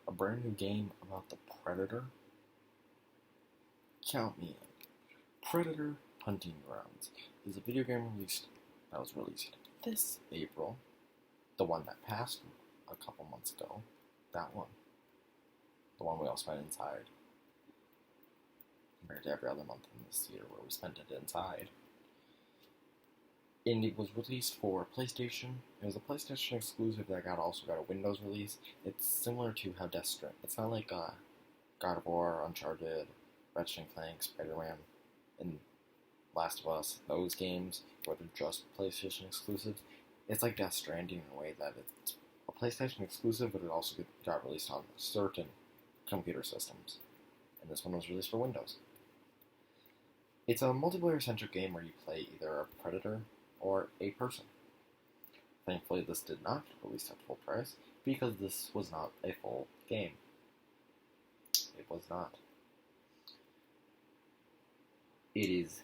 A brand new game about the Predator? Count me in. Predator Hunting Grounds is a video game that was released this April. The one that passed a couple months ago. That one. The one we all spent inside. Compared to every other month in this year where we spent it inside. And it was released for PlayStation. It was a PlayStation exclusive that also got a Windows release. It's similar to how Death Stranding. It's not like God of War, Uncharted, Ratchet and Clank, Spider-Man, and Last of Us. Those games where they're just PlayStation exclusives. It's like Death Stranding in a way that it's a PlayStation exclusive, but it also got released on certain computer systems. And this one was released for Windows. It's a multiplayer-centric game where you play either a predator or a person. Thankfully, this did not release at full price because this was not a full game. It was not. It is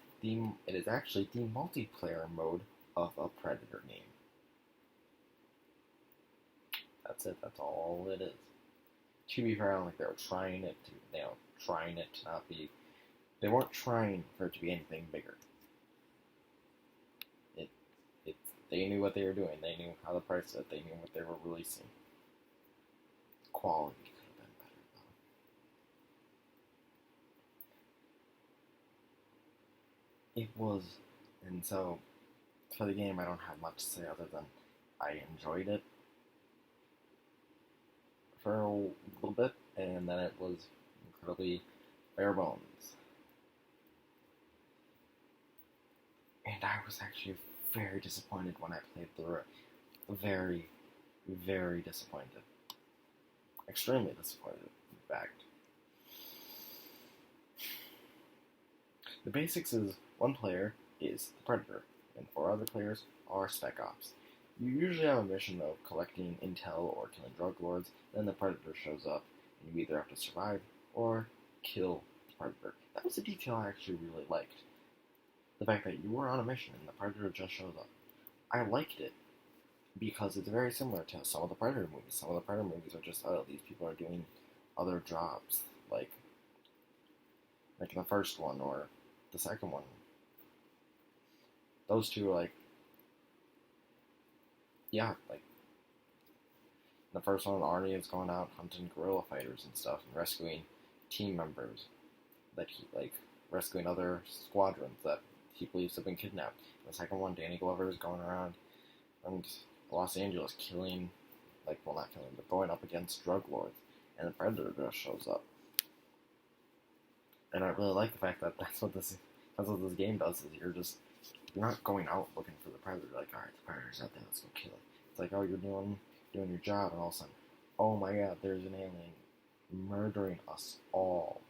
actually the multiplayer mode of a Predator game. That's it. That's all it is. To be fair, I don't think they were trying it to not be. They weren't trying for it to be anything bigger. They knew what they were doing. They knew how to price it. They knew what they were releasing. Quality could have been better, though. It was, and so for the game, I don't have much to say other than I enjoyed it for a little bit, and then it was incredibly bare bones. And I was actually very disappointed when I played through it. Very, very disappointed. Extremely disappointed, in fact. The basics is one player is the Predator, and 4 other players are Spec Ops. You usually have a mission of collecting intel or killing drug lords, then the Predator shows up, and you either have to survive or kill the Predator. That was a detail I actually really liked. The fact that you were on a mission and the Predator just shows up. I liked it because it's very similar to some of the Predator movies. Some of the Predator movies are just, oh, these people are doing other jobs, like the first one or the second one. Those two are like the first one, Arnie is going out hunting guerrilla fighters and stuff and rescuing team members rescuing other squadrons that he believes have been kidnapped. The second one, Danny Glover is going around and Los Angeles not killing, but going up against drug lords, and the Predator just shows up. And I really like the fact that that's what this game does. Is you're not going out looking for the Predator. Like, all right, the Predator's out there, let's go kill it. It's like, oh, you're doing your job, and all of a sudden, oh my God, there's an alien murdering us all.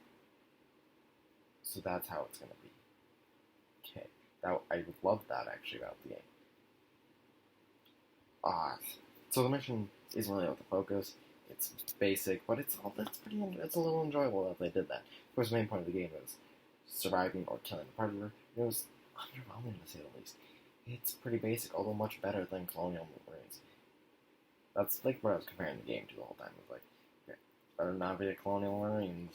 So that's how it's gonna be. Okay, I would love that actually about the game. So the mission isn't really about the focus. It's basic, but it's a little enjoyable that they did that. Of course, the main point of the game is surviving or killing the Predator. It was underwhelming to say the least. It's pretty basic, although much better than Colonial Marines. That's like what I was comparing the game to the whole time. It was like, okay, better not be a Colonial Marines.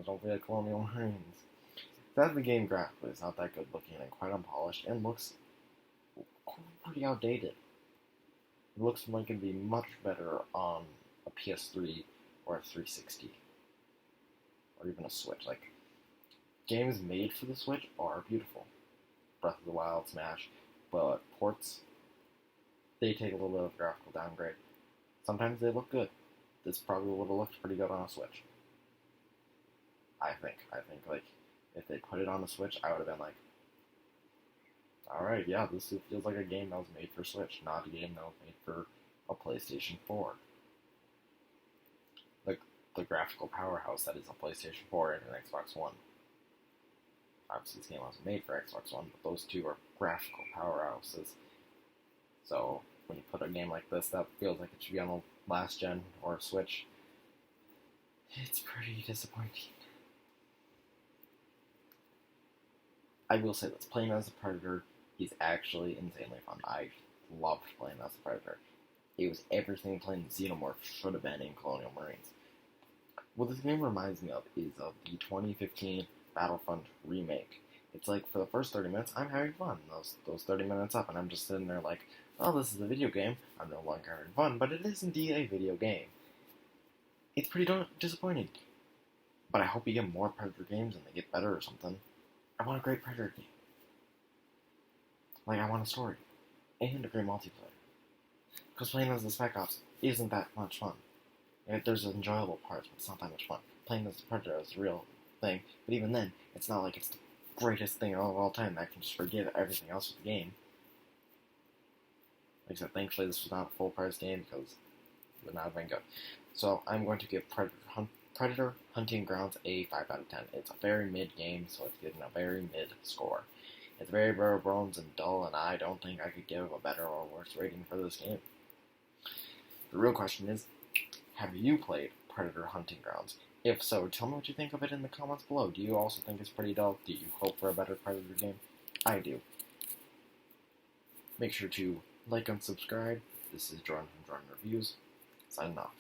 Don't be a Colonial Marines. That the game graphically is not that good looking and quite unpolished and looks pretty outdated. It looks like it'd be much better on a PS3 or a 360 or even a Switch. Like, games made for the Switch are beautiful. Breath of the Wild, Smash, but ports, they take a little bit of graphical downgrade. Sometimes they look good. This probably would have looked pretty good on a Switch. I think like, if they put it on the Switch, I would have been like, alright, yeah, this feels like a game that was made for Switch, not a game that was made for a PlayStation 4. The graphical powerhouse that is a PlayStation 4 and an Xbox One. Obviously, this game wasn't made for Xbox One, but those two are graphical powerhouses. So, when you put a game like this that feels like it should be on the last gen or a Switch, it's pretty disappointing. I will say this, playing as a Predator is actually insanely fun. I loved playing as a Predator. It was everything playing Xenomorph should have been in Colonial Marines. What this game reminds me of is of the 2015 Battlefront remake. It's like, for the first 30 minutes, I'm having fun. Those 30 minutes up, and I'm just sitting there like, oh, this is a video game. I'm no longer having fun, but it is indeed a video game. It's pretty disappointing. But I hope you get more Predator games and they get better or something. I want a great Predator game. Like, I want a story. And a great multiplayer. Because playing as the Spec Ops isn't that much fun. There's enjoyable parts, but it's not that much fun. Playing as the Predator is the real thing, but even then, it's not like it's the greatest thing of all time that can just forgive everything else with the game. Like I said, thankfully this was not a full-price game because it would not have been good. So I'm going to give Predator Hunting Grounds a 5 out of 10. It's a very mid game, so it's getting a very mid score. It's very bare bones and dull, and I don't think I could give a better or worse rating for this game. The real question is, have you played Predator Hunting Grounds? If so, tell me what you think of it in the comments below. Do you also think it's pretty dull? Do you hope for a better Predator game? I do. Make sure to like and subscribe. This is Jordan from Jordan Reviews, signing off.